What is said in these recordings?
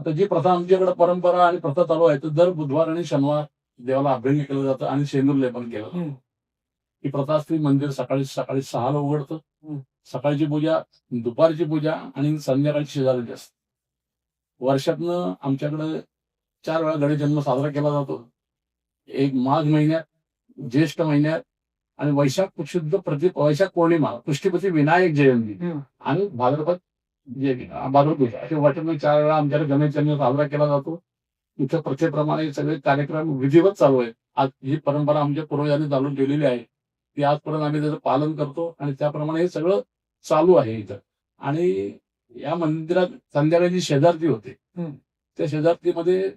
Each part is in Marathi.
आता जी प्रथा आमच्याकडे परंपरा आणि प्रथा चालू आहे तर दर बुधवार आणि शनिवार देवाला अभ्यंग केलं जातं आणि शेंदूर लेपन केलं जातं. ही प्रथा असते. मंदिर सकाळी सकाळी 6ला उघडतं. सकाळची पूजा, दुपारची पूजा आणि संध्याकाळची शेजारची असते. वर्षातनं आमच्याकडे 4 वेळा गणेश जन्म साजरा केला जातो. एक माघ महिन्यात, ज्येष्ठ महिन्यात आणि वैशाख शुद्ध वैशाख पौर्णिमा, पुष्टीपती विनायक जयंती आणि भाद्रपद भागवत पूजा असे वर्षातून 4 वेळा आमच्याकडे गणेश जन्म साजरा केला जातो. इथं प्रथेप्रमाणे सगळे कार्यक्रम विधिवत चालू आहेत. आज ही परंपरा आमच्या पूर्वजांनी चालू ठेवलेली आहे. ती आजपर्यंत आम्ही त्याचं पालन करतो आणि त्याप्रमाणे हे सगळं चालू आहे इथं. आणि या मंदिरात संध्याकाळची शेजारती होते. त्या शेजारतीमध्ये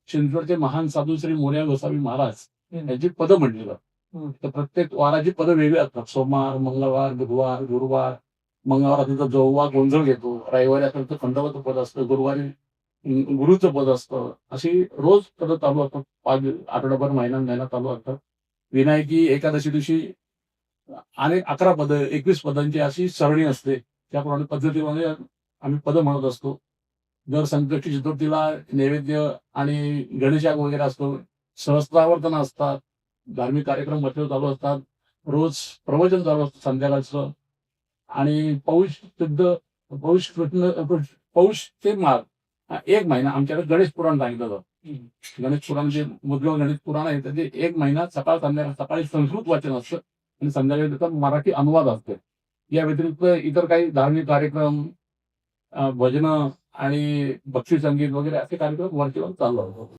चिंचवडचे महान साधू श्री मोरया गोसावी महाराज यांची पदं म्हटली जातात. तर प्रत्येक वाराची पदं वेगळी असतात. सोमवार, मंगळवार, बुधवार, गुरुवार. मंगळवार असेल तर जोगवा गोंधळ घेतो. रविवारी असेल तर खंडोबाचं पद असतं. गुरुवारी गुरुचं पद असतं. अशी रोज पदं चालू असतात. 5 आठवडाभर महिना चालू असतात. विनायकी एकादशी दिवशी अनेक 11 पदं, 21 पदांची अशी सरणी असते. त्याप्रमाणे पद्धतीमध्ये आम्ही पदं म्हणत असतो. दर संकष्टी चतुर्थीला नैवेद्य आणि गणेशयाग वगैरे असतो. सहस्त्रावर्तन असतात. धार्मिक कार्यक्रम वर्षभर चालू असतात. रोज प्रवचन चालू असतं संध्याकाळचं. आणि पौष ते माघ हा 1 महिना आमच्याकडे गणेश पुराण सांगितलं जातं. गणेश पुराण जे मुद्गल गणेश पुराण आहे तर ते 1 महिना सकाळ संध्याकाळ, सकाळी संस्कृत वाचन असतं आणि संध्याकाळी त्याचा मराठी अनुवाद असतो. या व्यतिरिक्त इतर काही धार्मिक कार्यक्रम, भजनं आणि बक्षी संगीत वगैरे असे कार्यक्रम वर्षभर चालू असतात.